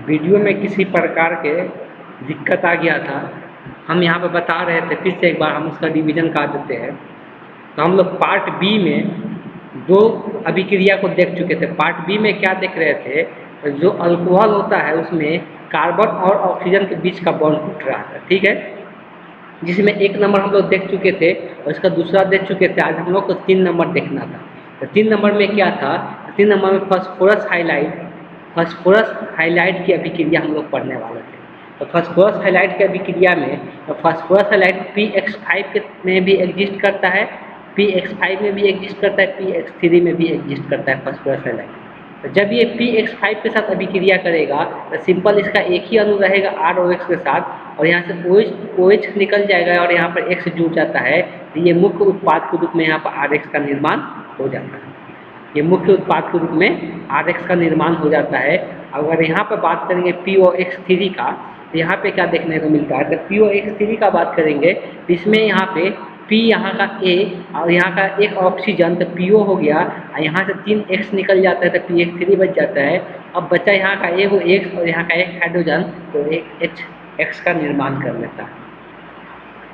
Video में किसी प्रकार के दिक्कत आ गया था। हम यहाँ पर बता रहे थे, फिर से एक बार हम उसका रिवीजन कर देते हैं। तो हम लोग पार्ट बी में दो अभिक्रिया को देख चुके थे। पार्ट बी में क्या देख रहे थे, जो अल्कोहल होता है उसमें कार्बन और ऑक्सीजन के बीच का बॉन्ड टूट रहा था, ठीक है, जिसमें एक नंबर हम लोग देख चुके थे और इसका दूसरा देख चुके थे। आज हम लोग को 3 नंबर देखना था। तो 3 नंबर में क्या था, 3 नंबर में फास्फोरस हाइलाइट की अभिक्रिया हम लोग पढ़ने वाले थे। तो फास्फोरस हाइलाइट की अभिक्रिया में फास्फोरस हाइलाइट PX5 में भी एग्जिस्ट करता है, PX5 में भी एग्जिस्ट करता है, PX3 में भी एग्जिस्ट करता है फास्फोरस हाइलाइट। तो जब ये PX5 के साथ अभिक्रिया करेगा तो सिंपल इसका एक ही अणु रहेगा ROX के साथ, और यहाँ से OH निकल जाएगा और यहाँ पर X जुड़ जाता है। तो ये मुख्य उत्पाद के रूप में यहाँ पर RX का निर्माण हो जाता है। ये मुख्य उत्पाद के रूप में RX का निर्माण हो जाता है। अगर यहाँ पर बात करेंगे POX3 का, तो यहाँ पे क्या देखने को मिलता है, तो POX3 का बात करेंगे तो इसमें यहाँ पे P यहाँ का A और यहाँ का एक ऑक्सीजन, तो PO हो गया, और यहाँ से 3 X निकल जाता है तो PX3 बच जाता है। अब बचा यहाँ का एक X और यहाँ का एक हाइड्रोजन, तो एक X का निर्माण कर लेता है।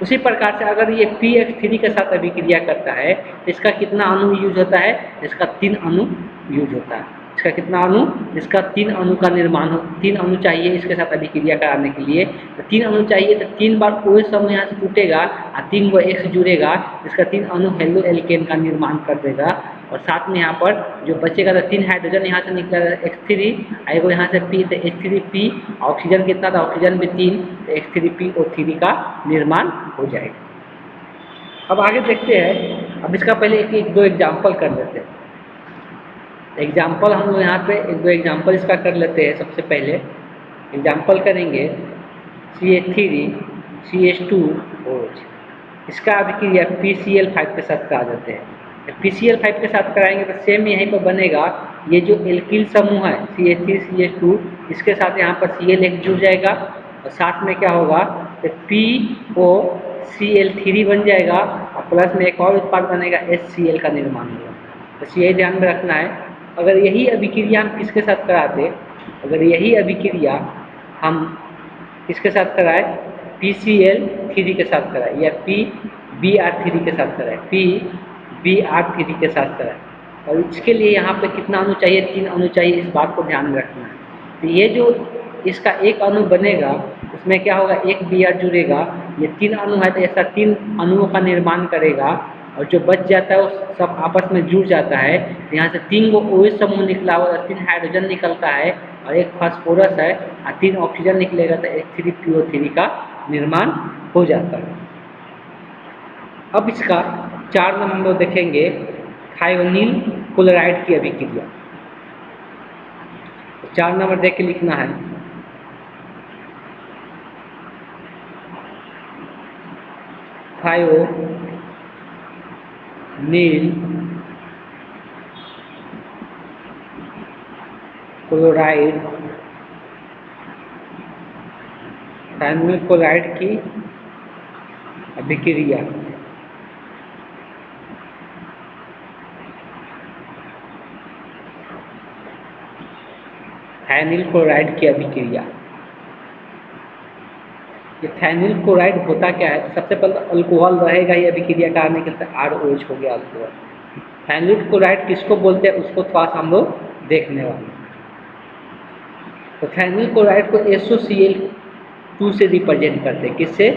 उसी प्रकार से अगर ये PX3 के साथ अभिक्रिया करता है तो इसका कितना अणु यूज होता है, इसका 3 अणु यूज होता है। इसका कितना अणु, इसका 3 अणु का निर्माण हो, 3 अणु चाहिए इसके साथ अभिक्रिया कराने के लिए। तो 3 अणु चाहिए, तो 3 बार OH समूह यहाँ से टूटेगा और 3 को X जुड़ेगा, इसका 3 अणु हेलो एल्केन का निर्माण कर देगा। और साथ में यहाँ पर जो बचेगा तो 3 हाइड्रोजन यहाँ से निकलेगा X3, आएगा यहाँ से P, तो H3P, ऑक्सीजन कितना था, ऑक्सीजन भी 3, तो H3PO3 का निर्माण हो जाएगा। अब आगे देखते हैं। अब इसका पहले एक दो एग्जाम्पल कर लेते हैं। एग्जाम्पल हम लोग यहाँ पे एक दो एग्जाम्पल इसका कर लेते हैं। सबसे पहले एग्जाम्पल करेंगे CH3 CH2OH, इसका अभिक्रिया PCl5 के साथ करा देते हैं। PCl5 के साथ कराएंगे तो सेम यहीं पर बनेगा। ये जो एल्किल समूह है CH3 CH2, इसके साथ यहाँ पर Cl एक जुड़ जाएगा और साथ में क्या होगा, तो POCl3 बन जाएगा और प्लस में एक और उत्पाद बनेगा HCl का निर्माण होगा। बस यही ध्यान में रखना है। अगर यही अभिक्रिया हम किसके साथ कराते, अगर यही अभिक्रिया हम किसके साथ कराए, PCl3 के साथ कराए या PBr3 के साथ कराए, PBr3 के साथ कराए, और इसके लिए यहाँ पे कितना अणु चाहिए, 3 अणु चाहिए। इस बात को ध्यान में रखना है। तो ये जो इसका एक अणु बनेगा उसमें क्या होगा, एक Br जुड़ेगा, ये 3 अणु है तो ऐसा 3 अणुओं का निर्माण करेगा, और जो बच जाता है वो सब आपस में जुड़ जाता है। यहाँ से 3 को OH समूह निकला हुआ, 3 हाइड्रोजन निकलता है और एक फास्फोरस है और 3 ऑक्सीजन निकलेगा, तो H3PO3 का निर्माण हो जाता है। अब इसका 4 नंबर हम लोग देखेंगे थायोनील क्लोराइड की अभिक्रिया। 4 नंबर देख के लिखना है, थायोनील क्लोराइड की अभिक्रिया। थायोनील क्लोराइड की अभिक्रिया, ये थायोनील क्लोराइड होता क्या है, सबसे पहले अल्कोहल रहेगा, ये अभिक्रिया कराने के लिए ROH हो गया अल्कोहल। थायोनील क्लोराइड किसको बोलते हैं उसको थोड़ा सा हम लोग देखने वाले हैं। तो थायोनील क्लोराइड को SOCl2 से रिप्रेजेंट करते हैं। किससे,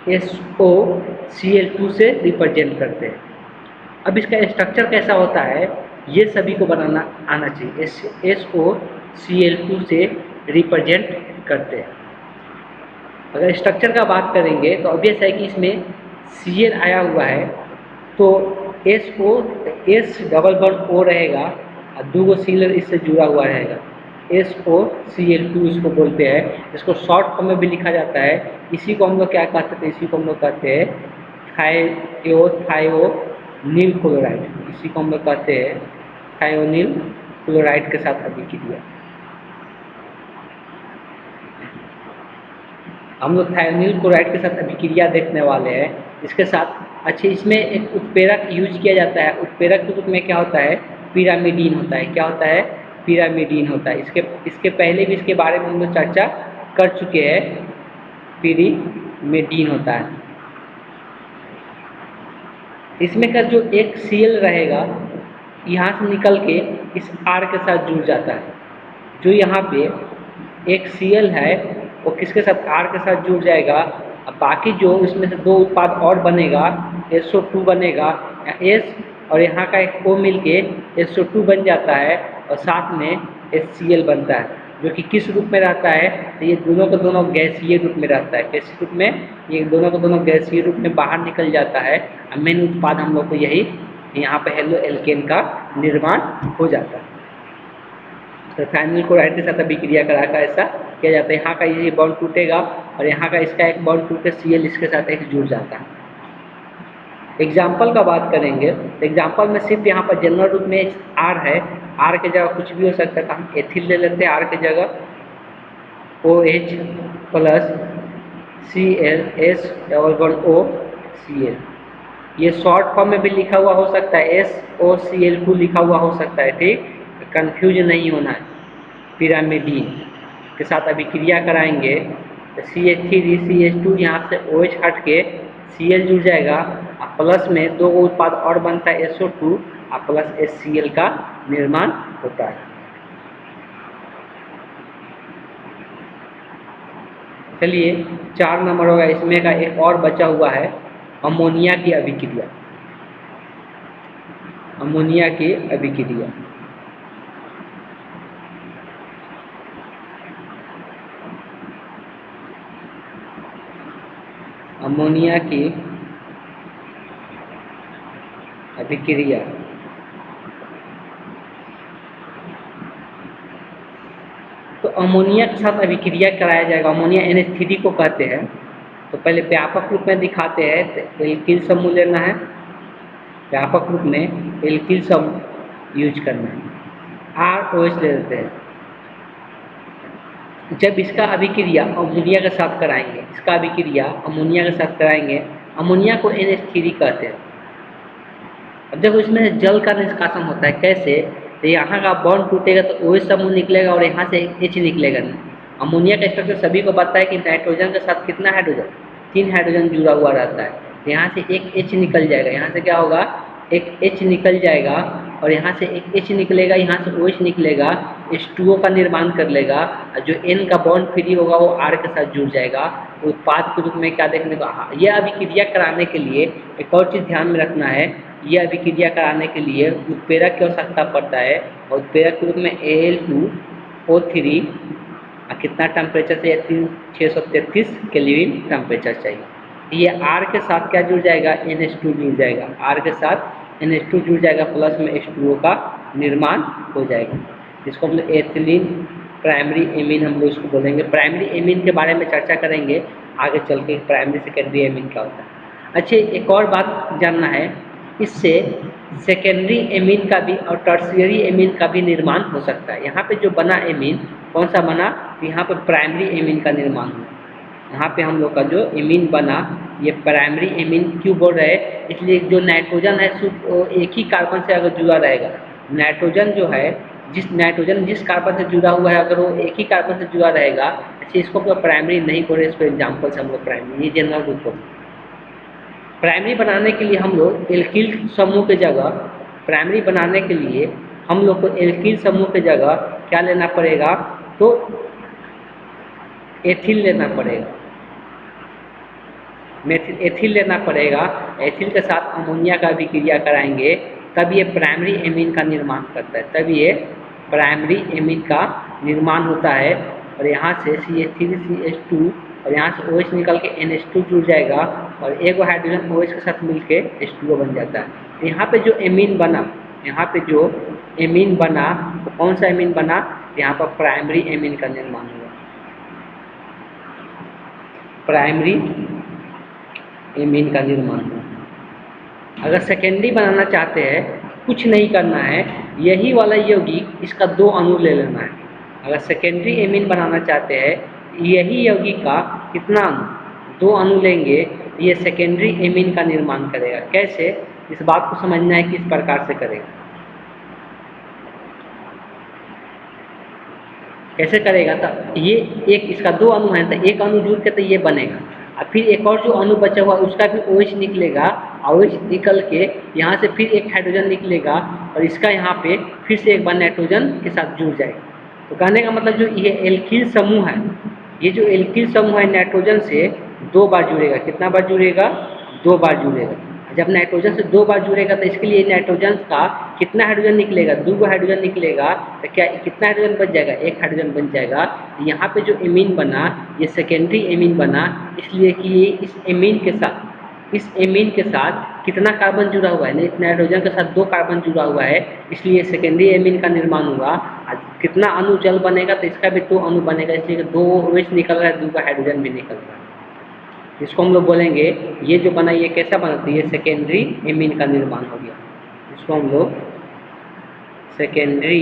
SOCl2 से रिप्रेजेंट करते हैं। अब इसका स्ट्रक्चर कैसा होता है ये सभी को बनाना आना चाहिए। SOCl2 से रिप्रेजेंट करते हैं। अगर स्ट्रक्चर का बात करेंगे तो ऑब्वियस है कि इसमें Cl आया हुआ है, तो S डबल बॉन्ड O रहेगा और 2 गो Cl इससे जुड़ा हुआ रहेगा। SOCl2 इसको बोलते हैं। इसको शॉर्ट फॉर्म में भी लिखा जाता है। इसी को हम लोग क्या कहते हैं, इसी को हम लोग कहते हैं थायोनील क्लोराइड। इसी को हम लोग कहते हैं थायोनील क्लोराइड के साथ अभिक्रिया। हम लोग थायोनील क्लोराइड के साथ अभिक्रिया देखने वाले हैं। इसके साथ अच्छा, इसमें एक उत्प्रेरक यूज किया जाता है। उत्प्रेरक के रूप में क्या होता है, पिरामिडीन होता है। क्या होता है, पिरामिडीन होता है। इसके पहले भी इसके बारे में हम लोग चर्चा कर चुके हैं। पिरिमिडीन होता है। इसमें का जो एक Cl रहेगा यहाँ से निकल के इस R के साथ जुड़ जाता है। जो यहाँ पे एक Cl है वो किसके साथ, R के साथ जुड़ जाएगा। अब बाकी जो इसमें से दो उत्पाद और बनेगा, SO2 बनेगा, S और यहाँ का एक O मिलके SO2 बन जाता है और साथ में HCl बनता है, जो कि किस रूप में रहता है, तो ये दोनों का दोनों गैसीय रूप में रहता है। कैसे रूप में, ये दोनों का दोनों गैसीय रूप में बाहर निकल जाता है। मेन उत्पाद हम लोग को यही यहाँ पे हेलो एल्केन का निर्माण हो जाता है। तो फाइनल क्लोराइड के साथ अभिक्रिया करा कर ऐसा किया जाता है। यहाँ का ये बॉन्ड टूटेगा और यहाँ का इसका एक बॉन्ड टूट के Cl इसके साथ एक जुड़ जाता है। एग्जाम्पल का बात करेंगे तो एग्जाम्पल में सिर्फ यहाँ पर जनरल रूप में R है, R के जगह कुछ भी हो सकता है। तो हम एथिल ले लेते हैं R के जगह, OH plus Cl S double bond O Cl। ये शॉर्ट फॉर्म में भी लिखा हुआ हो सकता है, SOCl2 लिखा हुआ हो सकता है, ठीक, कंफ्यूज नहीं होना है। पिरामिडीन के साथ अभिक्रिया कराएंगे तो CH3 CH2 यहाँ से OH हट के Cl जुड़ जाएगा और प्लस में दो उत्पाद और बनता है SO2 और प्लस HCl का निर्माण होता है। चलिए 4 नंबर होगा, इसमें का एक और बचा हुआ है अमोनिया की अभिक्रिया। अमोनिया की अभिक्रिया अमोनिया की अभिक्रिया तो अमोनिया के साथ अभिक्रिया कराया जाएगा। अमोनिया NH3 को कहते हैं। तो पहले व्यापक रूप में दिखाते हैं तो एल्किल समूह लेना है, व्यापक रूप में एल्किल समूह यूज करना है। ROH ले लेते हैं। जब इसका अभिक्रिया अमोनिया के साथ कराएंगे, इसका अभिक्रिया अमोनिया के साथ कराएंगे, अमोनिया को NH3 कहते हैं। अब देखो इसमें जल का निष्कासन होता है। कैसे, तो यहाँ का बॉन्ड टूटेगा तो OH समूह निकलेगा और यहाँ से H निकलेगा। अमोनिया का स्ट्रक्चर सभी को पता है कि नाइट्रोजन के साथ कितना हाइड्रोजन, 3 हाइड्रोजन जुड़ा हुआ रहता है। यहाँ से एक H निकल जाएगा, यहाँ से क्या होगा, एक H निकल जाएगा और यहाँ से एक H निकलेगा, यहाँ से OH निकलेगा, H2O का निर्माण कर लेगा और जो N का बॉन्ड फ्री होगा वो R के साथ जुड़ जाएगा। उत्पाद के रूप में क्या देखने को, यह अभिक्रिया कराने के लिए एक और चीज़ ध्यान में रखना है, यह अभिक्रिया कराने के लिए उत्प्रेरक की आवश्यकता पड़ता है और उत्प्रेरक के रूप में Al2O3 कितना टेम्परेचर चाहिए, 633 केल्विन टेम्परेचर चाहिए। ये R के साथ क्या जुड़ जाएगा, NH2 जुड़ जाएगा, R के साथ NH2 जुड़ जाएगा, प्लस में H2O का निर्माण हो जाएगा, जिसको हम लोग एथिलीन प्राइमरी एमीन हम लोग इसको बोलेंगे। प्राइमरी एमीन के बारे में चर्चा करेंगे आगे चल के, प्राइमरी सेकेंडरी एमीन क्या होता है। अच्छा, एक और बात जानना है, इससे सेकेंडरी एमीन का भी और टर्शियरी एमीन का भी निर्माण हो सकता है। यहाँ पे जो बना एमीन कौन सा बना, तो यहाँ पे प्राइमरी एमीन का निर्माण हुआ। यहाँ पे हम लोग का जो एमीन बना ये प्राइमरी एमीन क्यों बोल रहे हैं, इसलिए जो नाइट्रोजन है सिर्फ एक ही कार्बन से अगर जुड़ा रहेगा, नाइट्रोजन जो है जिस कार्बन से जुड़ा हुआ है अगर वो एक ही कार्बन से जुड़ा रहेगा, अच्छा इसको तो प्राइमरी नहीं बोल रहे, इसको एग्जाम्पल से हम लोग प्राइमरी, ये जनरल रूप हो। प्राइमरी बनाने के लिए हम लोग एल्किल समूह के जगह, प्राइमरी बनाने के लिए हम लोग को एल्किल समूह के जगह क्या लेना पड़ेगा, तो एथिल लेना पड़ेगा, एथिल लेना पड़ेगा। एथिल के साथ अमोनिया का अभिक्रिया कराएंगे तब ये प्राइमरी एमीन का निर्माण करता है, तब ये प्राइमरी एमीन का निर्माण होता है। और यहाँ से CH3 CH2 और यहाँ से OH निकल के NH2 जुड़ जाएगा और एक हाइड्रोजन OH के साथ मिलके H2O बन जाता है। तो यहाँ पे जो एमीन बना, यहाँ पे जो एमीन बना तो कौन सा एमीन बना, यहाँ पर प्राइमरी एमीन का निर्माण हुआ, प्राइमरी एमीन का निर्माण हुआ। अगर सेकेंडरी बनाना चाहते हैं, कुछ नहीं करना है, यही वाला यौगिक इसका 2 अणु ले लेना है। अगर सेकेंडरी एमीन बनाना चाहते हैं, यही यौगिक का कितना अणु, 2 अणु लेंगे, ये सेकेंडरी एमीन का निर्माण करेगा। कैसे, इस बात को समझना है कि इस प्रकार से करेगा। कैसे करेगा? तो ये एक इसका 2 अणु है तो एक अणु जुड़ के तो ये बनेगा, और फिर एक और जो अणु बचा हुआ उसका भी OH निकलेगा, और OH निकल के यहाँ से फिर एक हाइड्रोजन निकलेगा, और इसका यहाँ पे फिर से एक बार नाइट्रोजन के साथ जुड़ जाएगा। तो कहने का मतलब जो ये एल्किल समूह है, ये जो एल्किल समूह है नाइट्रोजन से 2 बार जुड़ेगा। कितना बार जुड़ेगा? 2 बार जुड़ेगा। जब नाइट्रोजन से 2 बार जुड़ेगा तो इसके लिए नाइट्रोजन का कितना हाइड्रोजन निकलेगा? 2 हाइड्रोजन निकलेगा। तो क्या कितना हाइड्रोजन बच जाएगा? 1 हाइड्रोजन बच जाएगा। यहाँ पे जो एमीन बना ये सेकेंडरी एमीन बना, इसलिए कि ये इस एमीन के साथ कितना कार्बन जुड़ा हुआ है? नाइट्रोजन के साथ 2 कार्बन जुड़ा हुआ है, इसलिए सेकेंडरी एमीन का निर्माण हुआ। कितना अणु जल बनेगा? तो इसका भी 2 अणु बनेगा, इसलिए 2 OH निकल रहा है, 2 हाइड्रोजन भी निकल रहा है। इसको हम लोग बोलेंगे ये जो बना ये कैसा बना? तो ये सेकेंडरी एमीन का निर्माण हो गया। इसको हम लोग सेकेंडरी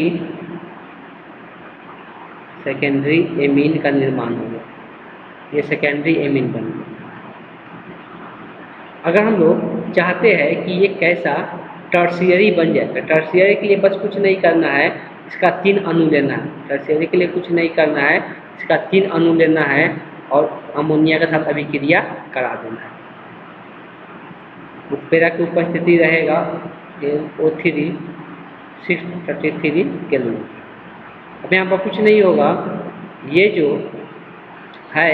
एमीन का निर्माण हो गया, ये सेकेंडरी एमीन बन गया। अगर हम लोग चाहते हैं कि ये कैसा टर्शियरी बन जाए, तो टर्शियरी के लिए बस कुछ नहीं करना है, इसका 3 अणु लेना है। टर्शियरी के लिए कुछ नहीं करना है, इसका 3 अणु लेना है और अमोनिया के साथ अभिक्रिया करा देना है। उत्प्रेरक की उपस्थिति रहेगा O3 633 केल्विन। अब यहाँ पर कुछ नहीं होगा, ये जो है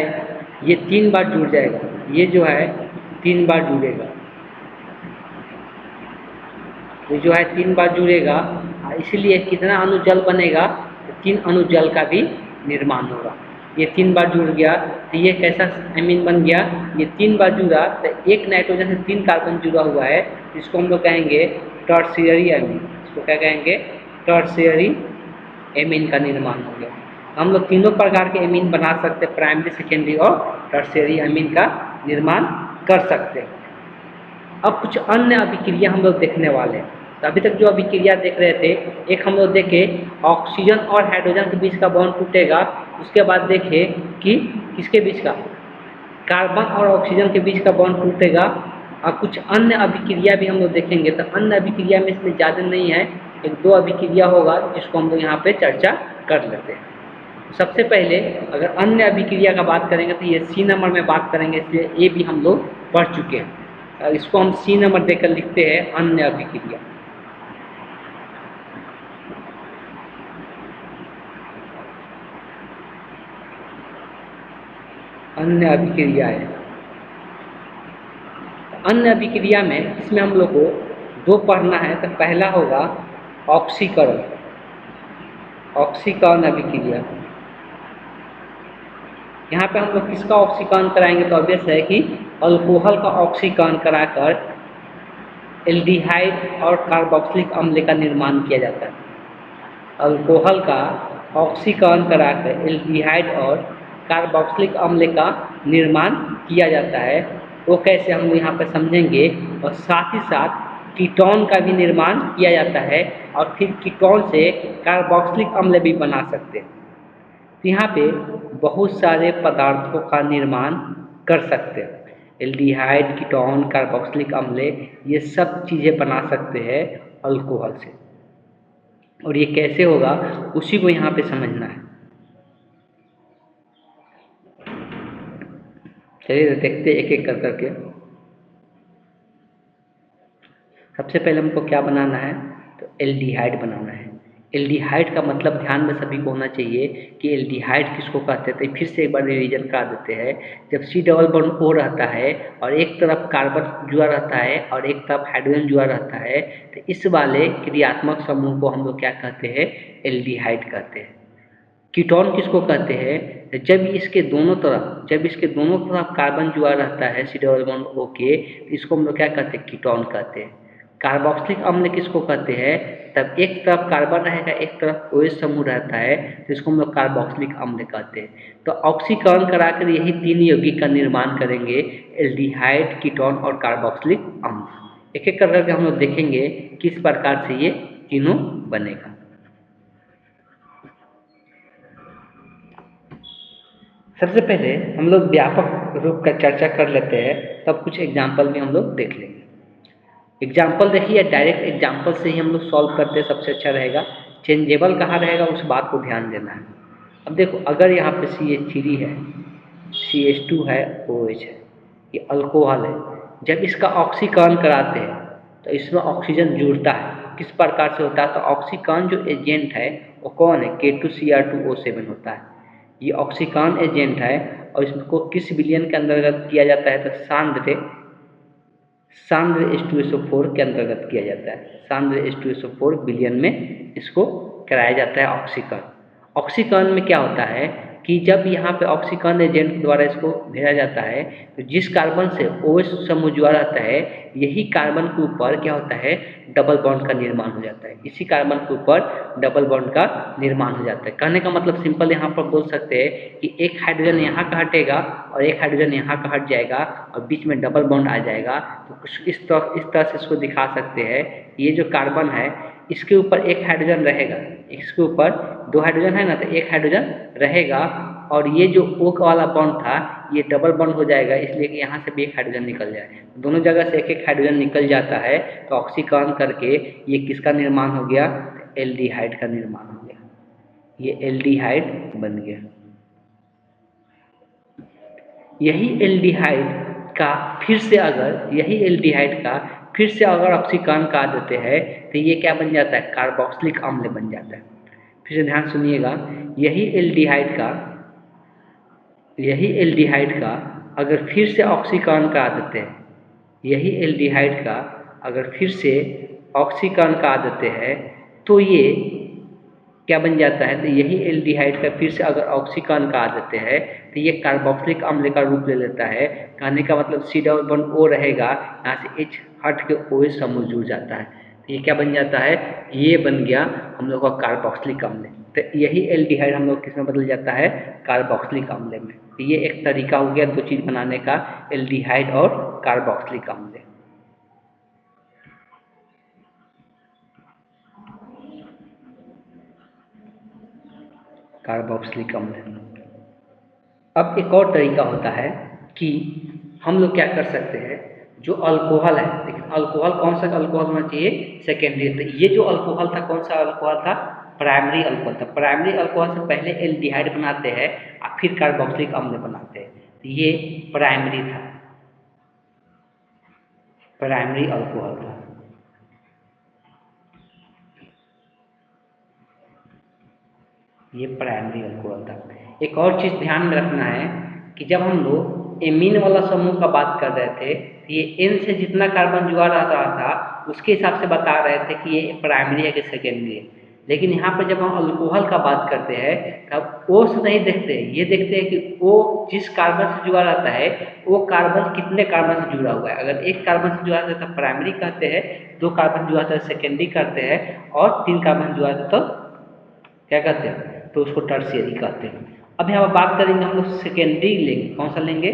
ये 3 बार जुड़ जाएगा, ये जो है 3 बार जुड़ेगा, ये जो है 3 बार जुड़ेगा, इसलिए कितना अणु जल बनेगा? 3 अणु जल का भी निर्माण होगा। ये 3 बार जुड़ गया तो ये कैसा एमीन बन गया? ये 3 बार जुड़ा तो एक नाइट्रोजन से 3 कार्बन जुड़ा हुआ है, इसको हम लोग कहेंगे टर्शियरी एमीन। इसको क्या कहेंगे? टर्शियरी एमीन का निर्माण हो गया। हम लोग तीनों प्रकार के एमीन बना सकते हैं, प्राइमरी, सेकेंडरी और टर्शियरी एमीन का निर्माण कर सकते हैं। अब कुछ अन्य अभिक्रिया हम लोग देखने वाले हैं। तो अभी तक जो अभिक्रिया देख रहे थे, एक हम लोग देखे ऑक्सीजन और हाइड्रोजन के बीच का बॉन्ड टूटेगा, उसके बाद देखे कि किसके बीच का? कार्बन और ऑक्सीजन के बीच का बॉन्ड टूटेगा। और कुछ अन्य अभिक्रिया भी हम लोग देखेंगे। तो अन्य अभिक्रिया में इसमें ज़्यादा नहीं है, 1-2 अभिक्रिया होगा जिसको हम लोग यहाँ पे चर्चा कर लेते हैं। सबसे पहले अगर अन्य अभिक्रिया का बात करेंगे तो ये C नंबर में बात करेंगे, इसलिए ये भी हम लोग पढ़ चुके हैं। इसको हम C नंबर देकर लिखते हैं अन्य अभिक्रिया। अन्य अभिक्रिया है। अन्य अभिक्रिया में इसमें हम लोग को 2 पढ़ना है। तो पहला होगा ऑक्सीकरण, ऑक्सीकरण अभिक्रिया। यहाँ पे हम लोग किसका ऑक्सीकरण कराएंगे? तो ऑब्वियस है कि अल्कोहल का ऑक्सीकरण कराकर एल्डिहाइड और कार्बोक्सिलिक अम्ल का निर्माण किया जाता है। अल्कोहल का ऑक्सीकरण कराकर एल्डिहाइड और कार्बोक्सिलिक अम्ल का निर्माण किया जाता है। वो कैसे हम यहाँ पर समझेंगे। और साथ ही साथ कीटोन का भी निर्माण किया जाता है, और फिर कीटोन से कार्बोक्सिलिक अम्ल भी बना सकते हैं। तो यहाँ पे बहुत सारे पदार्थों का निर्माण कर सकते हैं। एल्डिहाइड, कीटोन, कार्बोक्सिलिक अम्ल, ये सब चीज़ें बना सकते हैं अल्कोहल से। और ये कैसे होगा उसी को यहाँ पे समझना है। चलिए देखते एक एक कर करके। सबसे पहले हमको क्या बनाना है? तो एल्डिहाइड बनाना है। एल्डिहाइड का मतलब ध्यान में सभी को होना चाहिए कि एल्डिहाइड किसको कहते हैं। तो फिर से एक बार रिवीजन करा देते हैं। जब C डबल बॉन्ड O रहता है और एक तरफ कार्बन जुड़ा रहता है और एक तरफ हाइड्रोजन जुड़ा रहता है, तो इस वाले क्रियात्मक समूह को हम लोग क्या कहते हैं? एल्डिहाइड कहते हैं। कीटोन किसको कहते हैं? जब इसके दोनों तरफ कार्बन जुड़ा रहता है C डबल बॉन्ड O के, इसको हम लोग क्या कहते हैं? कीटोन कहते हैं। कार्बोक्सिलिक अम्ल किसको कहते हैं? तब एक तरफ कार्बन रहेगा, एक तरफ OH समूह रहता है, तो इसको हम लोग कार्बोक्सिलिक अम्ल कहते हैं। तो ऑक्सीकरण कराकर यही 3 यौगिक का निर्माण करेंगे, एल्डिहाइड, कीटोन और कार्बोक्सिलिक अम्ल। एक एक करके हम लोग देखेंगे किस प्रकार से ये तीनों बनेगा। सबसे पहले हम लोग व्यापक रूप का चर्चा कर लेते हैं, तब कुछ एग्जाम्पल भी हम लोग देख लेंगे। एग्जाम्पल देखिए, डायरेक्ट एग्जाम्पल से ही हम लोग सॉल्व करते हैं, सबसे अच्छा रहेगा। चेंजेबल कहाँ रहेगा उस बात को ध्यान देना है। अब देखो अगर यहाँ पे CH3 है, CH2 है, OH है, ये अल्कोहल है। जब इसका ऑक्सीकरण कराते हैं तो इसमें ऑक्सीजन जुड़ता है। किस प्रकार से होता है? तो ऑक्सीकरण जो एजेंट है वो कौन है? K2Cr2O7 होता है। ये ऑक्सीकरण एजेंट है और इसको किस विलयन के अंतर्गत किया जाता है? तो सांद्र H2SO4 के अंतर्गत किया जाता है। सांद्र H2SO4 विलयन में इसको कराया जाता है ऑक्सीकरण। ऑक्सीकरण में क्या होता है कि जब यहाँ पे ऑक्सीकरण एजेंट द्वारा इसको भेजा जाता है तो जिस कार्बन से OH समूह जुड़ा रहता है यही कार्बन के ऊपर क्या होता है? डबल बॉन्ड का निर्माण हो जाता है। इसी कार्बन के ऊपर डबल बॉन्ड का निर्माण हो जाता है। कहने का मतलब सिंपल यहाँ पर बोल सकते हैं कि एक हाइड्रोजन यहाँ का हटेगा और एक हाइड्रोजन यहाँ का हट जाएगा और बीच में डबल बॉन्ड आ जाएगा। तो कुछ इस तरह से इसको दिखा सकते हैं। ये जो कार्बन है इसके ऊपर एक हाइड्रोजन रहेगा, इसके ऊपर दो हाइड्रोजन है ना, तो एक हाइड्रोजन रहेगा और ये जो O वाला बॉन्ड था ये डबल बॉन्ड हो जाएगा, इसलिए कि यहाँ से भी एक हाइड्रोजन निकल जाए। दोनों जगह से एक एक हाइड्रोजन निकल जाता है तो ऑक्सीकरण करके ये किसका निर्माण हो गया? एल्डिहाइड का निर्माण हो गया। ये एल्डिहाइड बन गया। यही एल्डिहाइड का फिर से अगर ऑक्सीकरण कर देते हैं तो ये क्या बन जाता है? कार्बोक्सिलिक अम्ल बन जाता है। फिर से ध्यान सुनिएगा, यही एल्डिहाइड का अगर फिर से ऑक्सीकरण करा देते हैं, यही एल्डिहाइड का अगर फिर से ऑक्सीकरण करा देते हैं तो ये क्या बन जाता है? तो यही एल्डिहाइड का फिर से अगर ऑक्सीकरण करा देते हैं तो ये कार्बोक्सिलिक अम्ल का रूप ले लेता है। कहने का मतलब C डबल बॉन्ड O रहेगा, यहाँ से H हट के OH समूह जुड़ जाता है। तो ये क्या बन जाता है? ये बन गया हम लोग का कार्बोक्सिलिक अम्ल। तो यही एल्डिहाइड हम लोग किस में बदल जाता है? कार्बोक्सिलिक अम्ल में। तो ये एक तरीका हो गया दो चीज़ बनाने का, एल्डिहाइड और कार्बोक्सिलिक अम्ल। कार्बोक्सिलिक अम्ल। अब एक और तरीका होता है कि हम लोग क्या कर सकते हैं, जो अल्कोहल है, लेकिन अल्कोहल कौन सा अल्कोहल होना चाहिए? सेकेंडरी। तो ये जो अल्कोहल था कौन सा अल्कोहल था? प्राइमरी अल्कोहल था। प्राइमरी अल्कोहल से पहले एल्डिहाइड बनाते हैं और फिर कार्बोक्सिलिक अम्ल बनाते हैं। तो ये प्राइमरी था, प्राइमरी अल्कोहल था। ये प्राइमरी अल्कोहल था। एक और चीज़ ध्यान में रखना है कि जब हम लोग एमीन वाला समूह का बात कर रहे थे तो ये N से जितना कार्बन जुड़ा रहा था उसके हिसाब से बता रहे थे कि ये प्राइमरी है कि सेकेंडरी है। लेकिन यहाँ पर जब हम अल्कोहल का बात करते हैं तब O से नहीं देखते, ये देखते हैं कि O जिस कार्बन से जुड़ा रहता है वो कार्बन कितने कार्बन से जुड़ा हुआ है। अगर एक कार्बन से जुड़ा रहता है तो प्राइमरी कहते हैं, दो कार्बन जुड़ा रहता है सेकेंडरी कहते हैं और तीन कार्बन जुड़ा रहता है तो क्या कहते हैं? तो उसको टर्शियरी कहते हैं। अब यहाँ पर बात करेंगे हम लोग सेकेंडरी लेंगे। कौन सा लेंगे?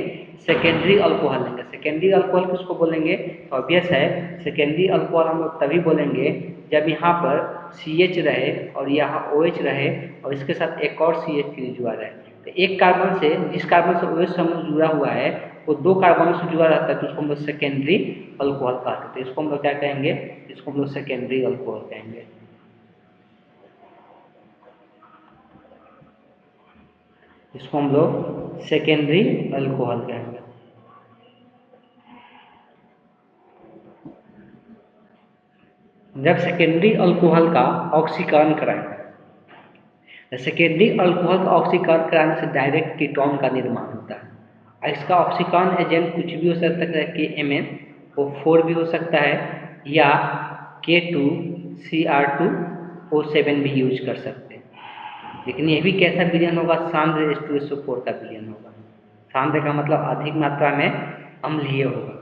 सेकेंडरी अल्कोहल लेंगे। सेकेंडरी अल्कोहल किसको बोलेंगे? तो ऑब्वियस है सेकेंडरी अल्कोहल हम लोग तभी बोलेंगे जब यहाँ पर CH रहे और यहाँ OH रहे और इसके साथ एक और CH3 जुड़ा रहे। तो एक कार्बन से जिस कार्बन से OH समूह जुड़ा हुआ है वो दो कार्बनों से जुड़ा रहता है तो उसको हम लोग सेकेंडरी अल्कोहल कहते हैं। इसको हम लोग क्या कहेंगे? इसको हम लोग सेकेंडरी अल्कोहल कहेंगे। इसको हम लोग सेकेंडरी अल्कोहल कहेंगे। जब सेकेंडरी अल्कोहल का ऑक्सीकरण कराएं, सेकेंडरी अल्कोहल का ऑक्सीकरण कराने से डायरेक्ट कीटोन का निर्माण होता है। इसका ऑक्सीकरण एजेंट कुछ भी हो सकता है, KMnO4 भी हो सकता है या K2Cr2O7 भी यूज कर सकते हैं। लेकिन ये भी कैसा विलयन होगा? सांद्र H2SO4 का विलयन होगा। सांद्र का मतलब अधिक मात्रा में अम्लीय होगा।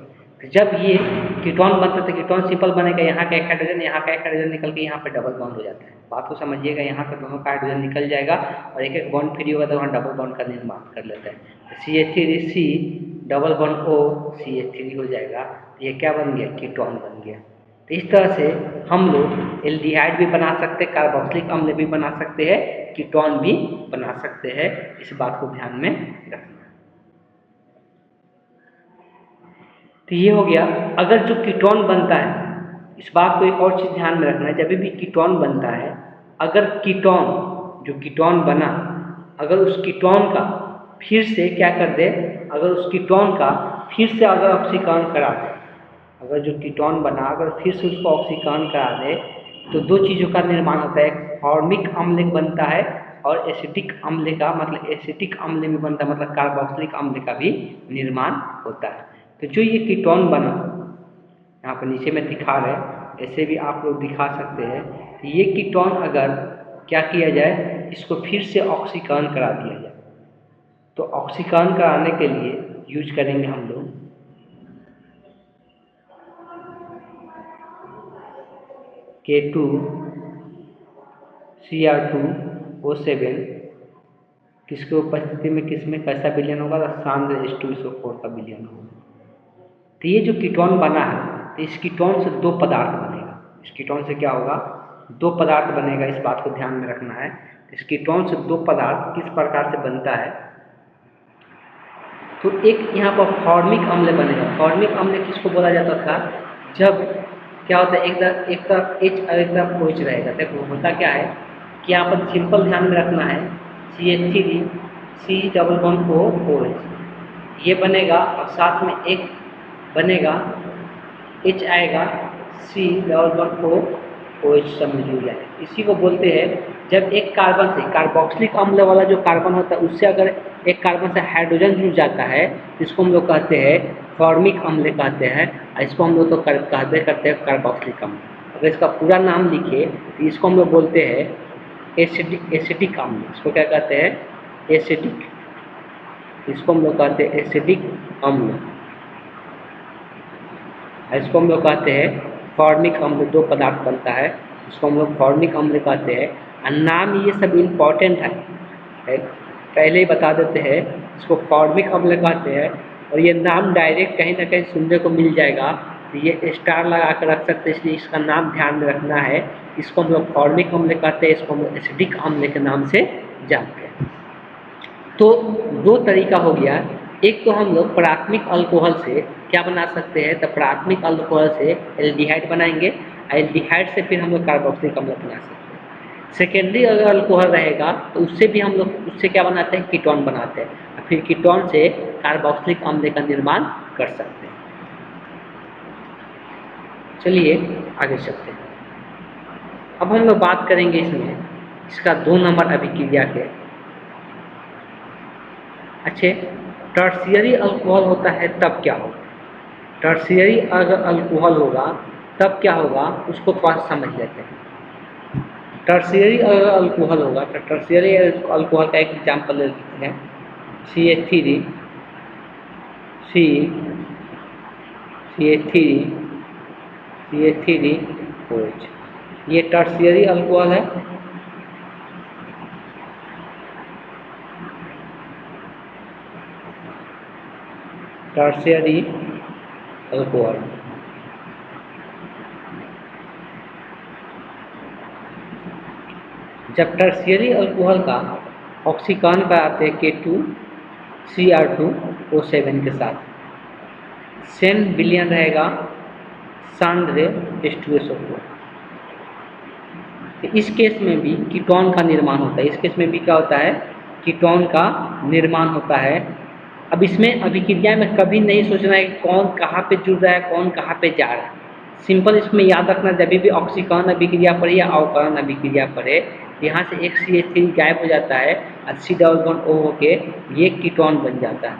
तो जब ये कीटोन बनता है तो कीटोन सिंपल बनेगा, यहाँ का एक हाइड्रोजन यहाँ का एक हाइड्रोजन निकल के यहाँ पे डबल बॉन्ड हो जाता है। बात को समझिएगा, यहाँ का दोनों का हाइड्रोजन निकल जाएगा और एक एक बॉन्ड फ्री होगा तो वहाँ डबल बॉन्ड का निर्माण कर लेता है। तो CH3C double bond O CH3 हो जाएगा। तो ये क्या बन गया? कीटोन बन गया। तो इस तरह से हम लोग एल्डिहाइड भी बना सकते हैं, कार्बोक्सिलिक अम्ल भी बना सकते हैं, कीटोन भी बना सकते हैं। इस बात को ध्यान में रखना। तो ये हो गया। अगर जो कीटोन बनता है, इस बात को एक और चीज़ ध्यान में रखना है, जब भी कीटोन बनता है, अगर कीटोन जो कीटोन बना अगर उस कीटोन का फिर से क्या कर दे, अगर उस कीटोन का फिर से अगर ऑक्सीकरण करा दे, अगर जो कीटोन बना अगर फिर से उसको ऑक्सीकरण करा दे तो दो चीज़ों का निर्माण होता है, फॉर्मिक अम्ल बनता है और एसिटिक अम्ल का मतलब एसिटिक अम्ल में बनता है, मतलब कार्बोक्सिलिक अम्ल का भी निर्माण होता है। तो जो ये कीटोन बना, यहाँ पर नीचे में दिखा रहे, ऐसे भी आप लोग दिखा सकते हैं, ये कीटोन अगर क्या किया जाए, इसको फिर से ऑक्सीकरण करा दिया जाए, तो ऑक्सीकरण कराने के लिए यूज करेंगे हम लोग K2Cr2O7, किसके उपस्थिति में किसमें कैसा विलयन होगा, सांद्र H2SO4 का विलयन होगा। तो ये जो कीटोन बना है, तो इस कीटोन से दो पदार्थ बनेगा। इस कीटोन से क्या होगा, दो पदार्थ बनेगा, इस बात को ध्यान में रखना है। इस कीटोन से दो पदार्थ किस प्रकार से बनता है, तो एक यहाँ पर फॉर्मिक अम्ल बनेगा। फॉर्मिक अम्ल किसको बोला जाता था, जब क्या होता है एक तरफ H और एक तरफ OH रहेगा। देखो होता क्या है कि यहाँ पर सिंपल ध्यान में रखना है, CH3 C++OH ये बनेगा और साथ में एक बनेगा H आएगा, C++OH सब में जुड़ जाएगा। इसी को बोलते हैं, जब एक कार्बन से कार्बोक्सिलिक अम्ल वाला जो कार्बन होता है उससे अगर एक कार्बन से हाइड्रोजन जुड़ जाता है, इसको हम लोग कहते हैं फॉर्मिक अम्ल कहते हैं, और इसको हम लोग तो कहते करते हैं कार्बोक्सिलिक अम्ल। अगर इसका पूरा नाम लिखे तो इसको हम लोग बोलते हैं एसिटिक अम्ल। इसको क्या कहते हैं, एसिटिक, इसको हम लोग कहते हैं एसिटिक अम्ल, इसको हम लोग कहते हैं फॉर्मिक अम्ल। दो पदार्थ बनता है, इसको हम लोग फॉर्मिक अम्ल कहते हैं। और नाम ये सब इम्पॉर्टेंट है, पहले ही बता देते हैं, इसको फॉर्मिक अम्ल कहते हैं। और ये नाम डायरेक्ट कहीं ना कहीं सुनने को मिल जाएगा, तो ये स्टार लगा कर रख सकते हैं, इसलिए इसका नाम ध्यान में रखना है। इसको हम लोग फॉर्मिक अम्ल कहते हैं, इसको हम लोग एसिडिक अम्ल के नाम से जानते हैं। तो दो तरीका हो गया, एक तो हम लोग प्राथमिक अल्कोहल से क्या बना सकते हैं, तो प्राथमिक अल्कोहल से एल्डिहाइड बनाएंगे, एल्डिहाइड से फिर हम लोग कार्बोक्सिलिक अम्ल बना सकते हैं। सेकेंडरी अगर अल्कोहल रहेगा तो उससे भी हम लोग उससे क्या बनाते हैं, कीटोन बनाते हैं, और फिर कीटोन से कार्बोक्सिलिक अम्ल का निर्माण कर सकते हैं। चलिए आगे चलते हैं। अब हम लोग बात करेंगे इसमें इसका 2 नंबर अभिक्रिया के। अच्छे, टर्शियरी अल्कोहल होता है तब क्या होगा, टर्शियरी अगर अल्कोहल होगा तब क्या होगा, उसको थोड़ा समझ लेते हैं। टर्शियरी अगर अल्कोहल होगा तो टर्शियरी अल्कोहल का एक एग्जाम्पल ले लेते हैं, CH3 CH3OH, ये टर्शियरी अल्कोहल है। टर्शियरी अल्कोहल, जब टर्शियरी अल्कोहल का ऑक्सीकरण कराते हैं K2Cr2O7 के साथ, सेम विलयन रहेगा सांद्र H2SO4। इस केस में भी कीटोन का निर्माण होता है, इस केस में भी क्या होता है, कीटोन का निर्माण होता है। अब इसमें अभिक्रिया में कभी नहीं सोचना है कि कौन कहाँ पे जुड़ रहा है, कौन कहाँ पे जा रहा है। सिंपल इसमें याद रखना, जब भी ऑक्सीकरण अभिक्रिया पड़े या अवकरण अभिक्रिया पड़े, यहाँ से एक CH3 गायब हो जाता है और C++O होके ये कीटोन बन जाता है।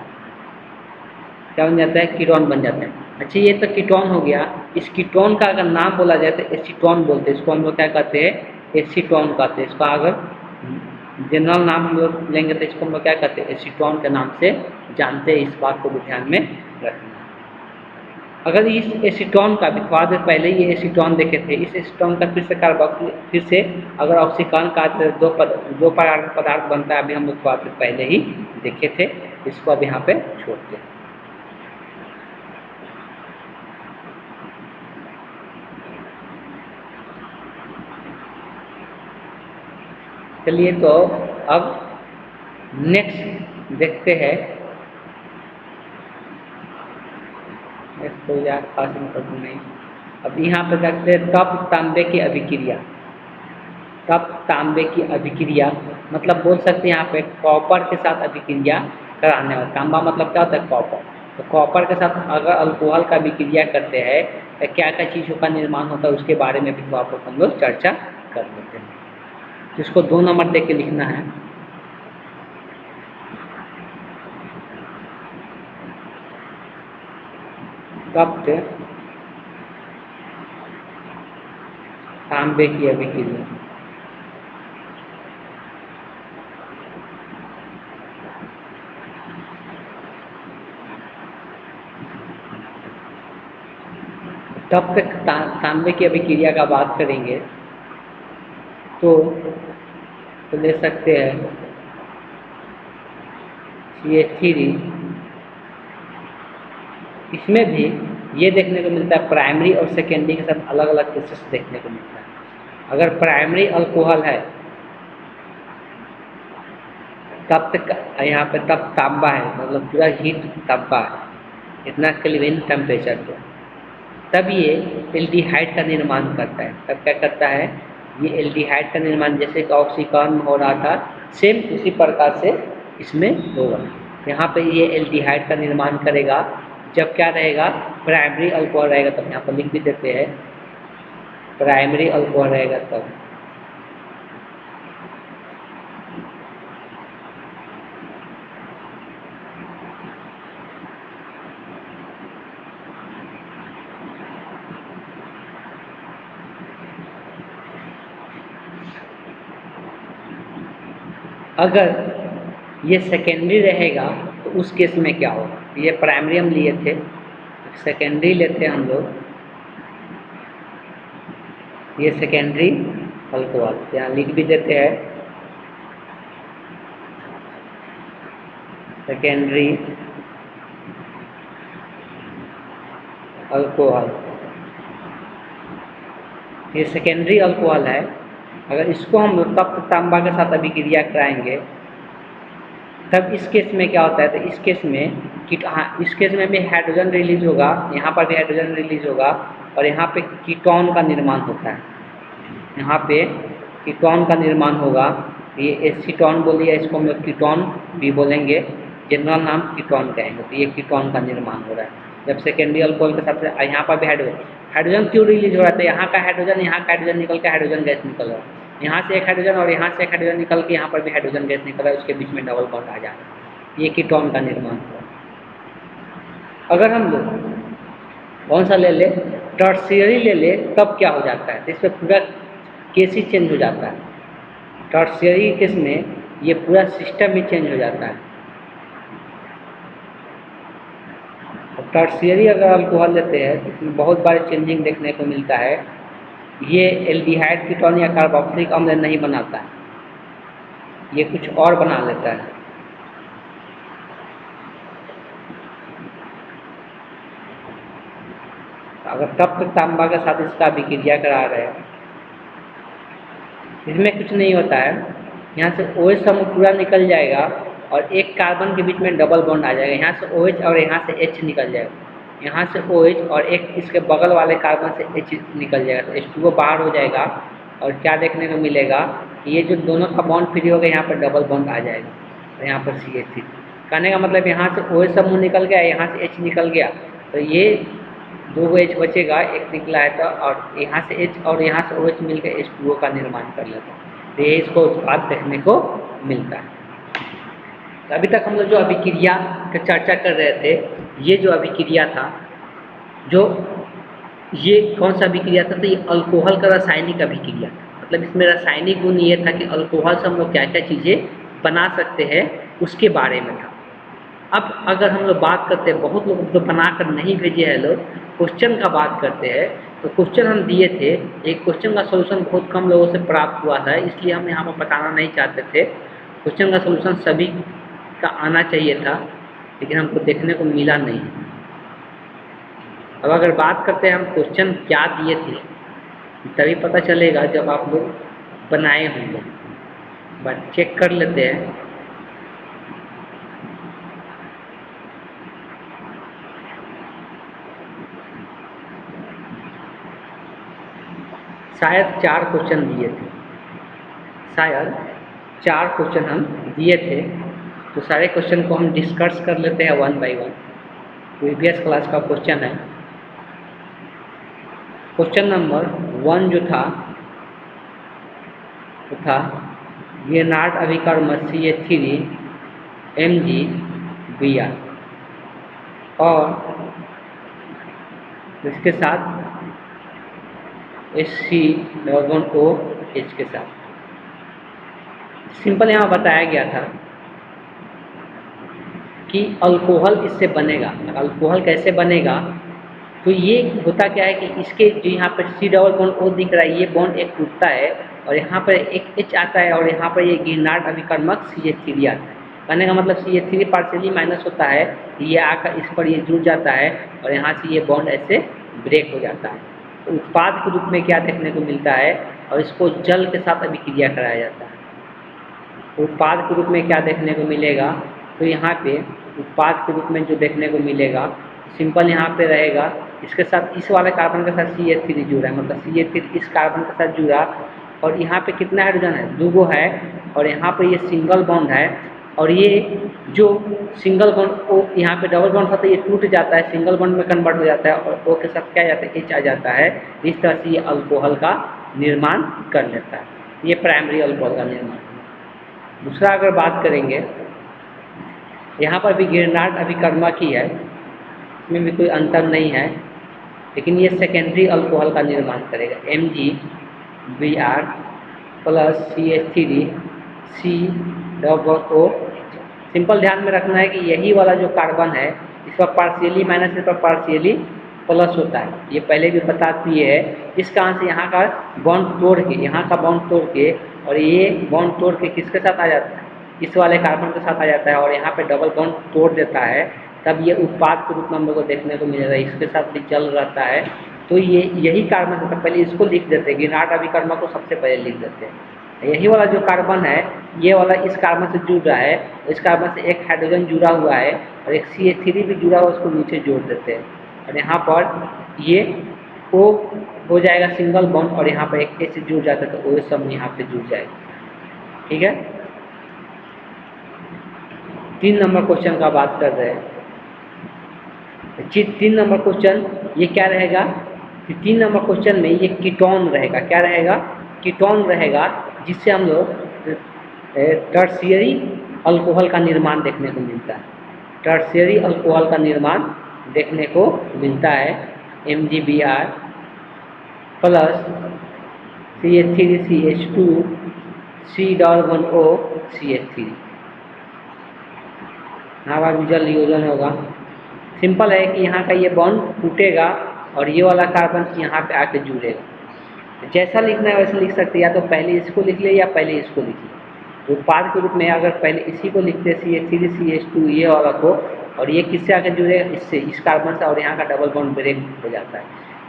क्या बन जाता है, कीटोन बन जाता है। अच्छा, ये तो कीटोन हो गया। इस कीटोन का अगर नाम बोला जाए तो एसीटोन बोलते हैं, इसको हम लोग क्या कहते हैं, एसीटोन कहते हैं। इसका अगर जनरल नाम हम लोग लेंगे तो इसको हम लोग क्या कहते हैं, एसीटोन के नाम से जानते हैं। इस बात को भी ध्यान में रखना। अगर इस एसीटोन का भी थोड़ा देर पहले ये एसीटोन देखे थे, इस एसीटोन का फिर से अगर ऑक्सीकरण का दो पदार्थ बनता है, अभी हम लोग थोड़ा देर पहले ही देखे थे। इसको अब यहाँ पे छोड़ते हैं। चलिए, तो अब नेक्स्ट देखते हैं। कोई खास नहीं। अब यहाँ पे देखते हैं तप तांबे की अभिक्रिया। तप तांबे की अभिक्रिया मतलब बोल सकते हैं यहाँ पे कॉपर के साथ अभिक्रिया कराने वाला। तांबा मतलब क्या होता है? कॉपर। तो कॉपर के साथ अगर अल्कोहल का अभिक्रिया करते हैं तो क्या क्या चीज़ों का निर्माण होता है उसके बारे में भी तो आप लोग हम लोग चर्चा कर लेते हैं। तो इसको 2 नंबर दे के लिखना है। तप्त तांबे की अभिक्रिया। तब तक तांबे की अभिक्रिया का बात करेंगे तो ले सकते हैं CH3। इसमें भी ये देखने को मिलता है प्राइमरी और सेकेंडरी के साथ अलग अलग केसेस देखने को मिलता है। अगर प्राइमरी अल्कोहल है तब तक यहाँ पे तब तांबा है, मतलब पूरा हीट तांबा है इतना केल्विन टेम्परेचर पे, तब ये एल्डिहाइड का निर्माण करता है। तब क्या करता है? ये एल्डिहाइड का निर्माण जैसे कि ऑक्सीकरण में हो रहा था सेम उसी प्रकार से इसमें होगा। यहाँ पे ये एल्डिहाइड का निर्माण करेगा जब क्या रहेगा? प्राइमरी अल्कोहल रहेगा। तब यहाँ पर लिख भी देते हैं प्राइमरी अल्कोहल रहेगा तब। अगर ये सेकेंडरी रहेगा तो उस केस में क्या होगा? ये प्राइमरी हम लिए थे, सेकेंडरी लेते हैं हम लोग। ये सेकेंडरी अल्कोहल यहाँ लिख भी देते हैं सेकेंडरी अल्कोहल। ये सेकेंडरी अल्कोहल है। अगर इसको हम लोग तप्त तांबा के साथ अभिक्रिया कराएंगे तब इस केस में क्या होता है? तो इस केस में इस केस में भी हाइड्रोजन रिलीज होगा, यहाँ पर भी हाइड्रोजन रिलीज होगा और यहाँ पे कीटोन का निर्माण होता है। यहाँ पे कीटोन का निर्माण होगा। ये एसीटोन बोलिए, इसको हम लोग कीटोन भी बोलेंगे, जनरल नाम कीटोन कहेंगे। तो ये कीटोन का निर्माण हो रहा है जब सेकेंडरी अल्कोहल के साथ। यहाँ पर भी हाइड्रोजन क्यों रिलीज हो रहा है? तो यहाँ का हाइड्रोजन निकल के हाइड्रोजन गैस निकल रहा है। यहाँ से एक हाइड्रोजन और यहाँ से एक हाइड्रोजन निकल के यहाँ पर भी हाइड्रोजन गैस निकल रहा है, उसके बीच में डबल बॉन्ड आ जा रहा है। ये कीटोन का निर्माण हो रहा है। अगर हम लोग कौन सा ले ले? टर्शियरी ले ले तब क्या हो जाता है? तो इसमें पूरा केस ही चेंज हो जाता है। टर्शियरी केस में ये पूरा सिस्टम ही चेंज हो जाता है। टर्शियरी अगर अल्कोहल लेते हैं तो इसमें बहुत बार चेंजिंग देखने को मिलता है। ये एल्डिहाइड कीटोन या कार्बोक्सिलिक अम्ल नहीं बनाता है, ये कुछ और बना लेता है। अगर तप्त तांबा के साथ इसका अभिक्रिया करा रहे हैं, इसमें कुछ नहीं होता है। यहाँ से OH समूह पूरा निकल जाएगा और एक कार्बन के बीच में डबल बॉन्ड आ जाएगा। यहाँ से OH और यहाँ से H निकल जाएगा। यहाँ से OH और एक इसके बगल वाले कार्बन से H निकल जाएगा, तो H2O बाहर हो जाएगा और क्या देखने को मिलेगा? ये जो दोनों का बॉन्ड फ्री हो गया, यहाँ पर डबल बॉन्ड आ जाएगा। तो यहाँ पर CH3 कहने का मतलब यहाँ से OH समूह निकल गया, यहाँ से H निकल गया, तो ये 2 H बचेगा, एक निकला है तो, और यहाँ से H और यहाँ से OH मिलकर H2O का निर्माण कर लेता है। तो ये इसको उत्पाद देखने को मिलता है। तो अभी तक हम लोग जो अभिक्रिया की चर्चा कर रहे थे, ये जो अभिक्रिया था, जो ये कौन सा अभिक्रिया था? तो ये अल्कोहल का रासायनिक अभिक्रिया था। मतलब इसमें रासायनिक गुण ये था कि अल्कोहल से हम लोग क्या क्या चीज़ें बना सकते हैं उसके बारे में था। अब अगर हम लोग बात करते हैं, बहुत लोग तो बनाकर नहीं भेजे हैं, लोग क्वेश्चन का बात करते हैं, तो क्वेश्चन हम दिए थे, एक क्वेश्चन का सॉल्यूशन बहुत कम लोगों से प्राप्त हुआ था, इसलिए हम यहाँ पर बताना नहीं चाहते थे। क्वेश्चन का सॉल्यूशन सभी का आना चाहिए था, लेकिन हमको देखने को मिला नहीं। अब अगर बात करते हैं हम क्वेश्चन क्या दिए थे, तभी पता चलेगा जब आप लोग बनाए होंगे। बट चेक कर लेते हैं। शायद 4 क्वेश्चन दिए थे, शायद 4 क्वेश्चन हम दिए थे, तो सारे क्वेश्चन को हम डिस्कस कर लेते हैं one by one. Previous class का क्वेश्चन है। क्वेश्चन नंबर 1 जो था वो था गिरनार्ड अभिकर्म CH3 MgBr और इसके साथ HCOOH के साथ। सिंपल यहाँ बताया गया था कि अल्कोहल इससे बनेगा। अल्कोहल कैसे बनेगा, तो ये होता क्या है कि इसके जो यहाँ पर C डबल बॉन्ड O दिख रहा है, ये बॉन्ड एक टूटता है और यहाँ पर एक H आता है और यहाँ पर ये गिरनार्ड अभिकर्मक CH3 आता है। कहने का मतलब CH3 पार्शियली माइनस होता है, ये आकर इस पर ये जुड़ जाता है और यहाँ से ये बॉन्ड ऐसे ब्रेक हो जाता है। तो उत्पाद के रूप में क्या देखने को मिलता है, और इसको जल के साथ अभिक्रिया कराया जाता है। उत्पाद के रूप में क्या देखने को मिलेगा, तो यहाँ पे उत्पाद के रूप में जो देखने को मिलेगा, सिंपल यहाँ पे रहेगा, इसके साथ इस वाले कार्बन के साथ CH3 जुड़ा है, मतलब CH3 इस कार्बन के साथ जुड़ा और यहाँ पे कितना हाइड्रोजन है, 2 है और यहाँ पे ये सिंगल बॉन्ड है और ये जो सिंगल बॉन्ड ओ यहाँ पे डबल बॉन्ड था तो ये टूट जाता है, सिंगल बॉन्ड में कन्वर्ट हो जाता है और ओ के साथ क्या जाता है, H आ जाता है। इस तरह से ये अल्कोहल का निर्माण कर लेता है। ये प्राइमरी अल्कोहल का निर्माण। दूसरा अगर बात करेंगे, यहाँ पर भी गिरनार्ड अभिकर्मक ही है, इसमें भी कोई अंतर नहीं है, लेकिन ये सेकेंडरी अल्कोहल का निर्माण करेगा MgBr plus CH3 C double O। Simple ध्यान में रखना है कि यही वाला जो कार्बन है इस पर पार्शियली माइनस, इस पर पार्शियली प्लस होता है। ये पहले भी बता दिए है। इस कारण से यहाँ का बॉन्ड तोड़ के, यहाँ का बॉन्ड तोड़ के और ये बॉन्ड तोड़ के किसके साथ आ जाता है, इस वाले कार्बन के साथ आ जाता है और यहाँ पे डबल बॉन्ड तोड़ देता है। तब ये उत्पाद के रूप में हम लोग को देखने को मिलेगा, इसके साथ भी जल रहता है। तो ये यही कार्बन से, तो पहले इसको लिख देते हैं, गिरनार्ड अभिकर्मक को सबसे पहले लिख देते हैं। यही वाला जो कार्बन है, ये वाला इस कार्बन से जुड़ रहा है, इस कार्बन से एक हाइड्रोजन जुड़ा हुआ है और एक CH3 भी जुड़ा हुआ, उसको नीचे जोड़ देते हैं और यहाँ पर ये O हो जाएगा सिंगल बॉन्ड और यहाँ पर एक H जुड़ जाता है, तो OH सब यहाँ पे जुड़ जाएगा। ठीक है। 3 नंबर क्वेश्चन का बात कर रहे हैं। 3 नंबर क्वेश्चन ये क्या रहेगा कि 3 नंबर क्वेश्चन में ये कीटोन रहेगा। क्या रहेगा, कीटोन रहेगा, जिससे हम लोग टर्शियरी अल्कोहल का निर्माण देखने को मिलता है। टर्शियरी अल्कोहल का निर्माण देखने को मिलता है MgBr plus CH3CH2 C double O CH3। यहाँ पर जल योजन होगा। सिंपल है कि यहाँ का ये बॉन्ड टूटेगा और ये वाला कार्बन यहाँ पे आके जुड़ेगा। जैसा लिखना है वैसे लिख सकते हैं, या तो पहले इसको लिख ले या पहले इसको लिख ले। उत्पाद के रूप में अगर पहले इसी को लिखते CH3CH2 ये वाला को, और ये किससे आके जुड़ेगा, इससे, इस कार्बन से, और यहाँ का डबल बॉन्ड ब्रेक हो जाता है।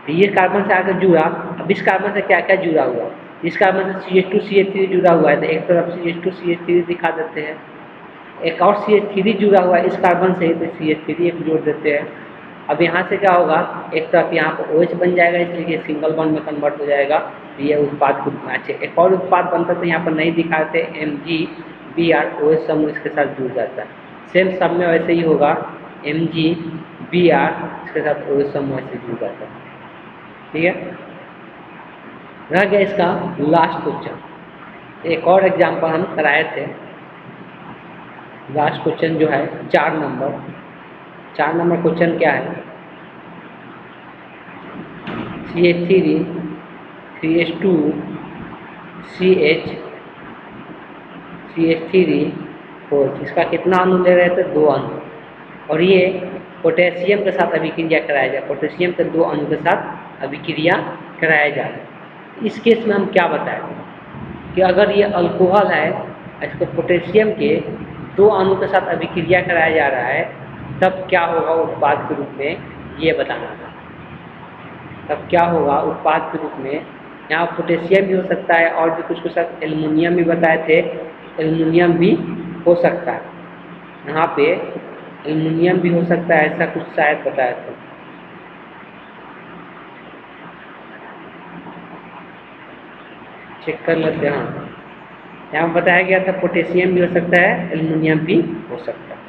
तो ये कार्बन से आकर जुड़ा। अब इस कार्बन से क्या क्या जुड़ा हुआ, इस कार्बन से CH2CH3 जुड़ा हुआ है, तो एक तरफ CH2CH3 दिखा देते हैं, एक और CH3 जुड़ा हुआ है इस कार्बन से, तो CH3 एक जोड़ देते हैं। अब यहाँ से क्या होगा, एक तरफ यहाँ पर OH बन जाएगा, इसलिए सिंगल बॉन्ड में कन्वर्ट हो जाएगा। तो ये उत्पाद के रूप में अच्छे एक और उत्पाद बनता तो यहाँ पर नहीं दिखाते, MgBr OH समूह इसके साथ जुड़ जाता है। सेम सब में वैसे ही होगा, MgBr इसके साथ OH समूह ऐसे जुड़ जाता है। ठीक है। रह गया इसका लास्ट क्वेश्चन। एक और एग्जाम्पल हम कराए थे। लास्ट क्वेश्चन जो है 4 नंबर क्वेश्चन क्या है, CH3 CH2 CH CH3 4। इसका कितना अणु ले रहे थे, 2 अणु, और ये पोटेशियम के साथ अभिक्रिया कराया जाए, पोटेशियम के 2 अणु के साथ अभिक्रिया कराया जाए। इस केस में हम क्या बताएं कि अगर ये अल्कोहल है, इसको पोटेशियम के 2 अणु के साथ अभिक्रिया कराया जा रहा है, तब क्या होगा उत्पाद के रूप में, ये बताना था। तब क्या होगा उत्पाद के रूप में, यहाँ पोटेशियम भी हो सकता है और भी कुछ साथ एल्युमिनियम भी बताए थे, एल्युमिनियम भी हो सकता है, यहाँ पे एल्युमिनियम भी हो सकता है, ऐसा कुछ शायद बताया था। चेक कर लेते हैं। यहाँ बताया गया था पोटेशियम भी हो सकता है, एल्युमिनियम भी हो सकता है।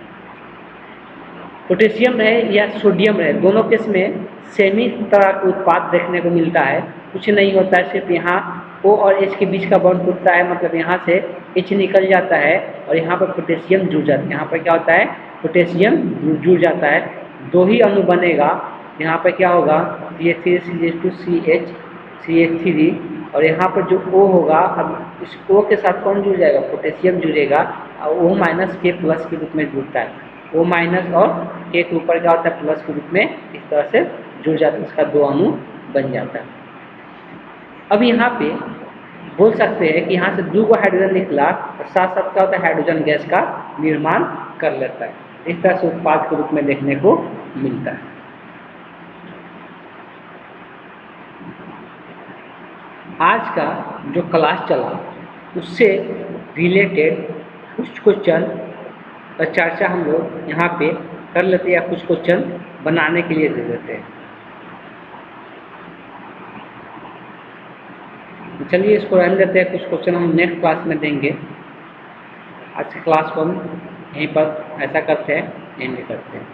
पोटेशियम रहे या सोडियम रहे, दोनों केस में सेम ही तरह का उत्पाद देखने को मिलता है। कुछ नहीं होता है, सिर्फ यहाँ O और H के बीच का बॉन्ड टूटता है, मतलब यहाँ से H निकल जाता है और यहाँ पर पोटेशियम जुड़ जाता है। यहाँ पर क्या होता है, पोटेशियम जुड़ जाता है, दो ही अणु बनेगा। यहाँ पर क्या होगा, CH3 CH3 और यहाँ पर जो O होगा, अब इस O के साथ कौन जुड़ जाएगा, पोटेशियम जुड़ेगा और O माइनस K प्लस के रूप में जुड़ता है। O माइनस और K के ऊपर क्या होता है, प्लस के रूप में इस तरह से जुड़ जाता है, इसका दो अणु बन जाता है। अब यहाँ पे बोल सकते हैं कि यहाँ से दो हाइड्रोजन निकला और साथ साथ क्या होता है, हाइड्रोजन गैस का निर्माण कर लेता है। इस तरह से उत्पाद के रूप में देखने को मिलता है। आज का जो क्लास चला उससे रिलेटेड कुछ क्वेश्चन और चर्चा हम लोग यहाँ पे कर लेते हैं या कुछ क्वेश्चन बनाने के लिए दे देते हैं। चलिए इसको रहने देते हैं, कुछ क्वेश्चन हम नेक्स्ट क्लास में देंगे। आज की क्लास को हम यहीं पर ऐसा करते हैं, एंड करते हैं।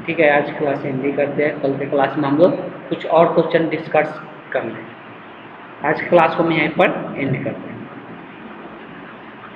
ठीक है, आज की क्लास एंड करते हैं, कल के क्लास में हम लोग कुछ और क्वेश्चन डिस्कस कर लें। आज की क्लास को हम यहीं पर एंड करते हैं।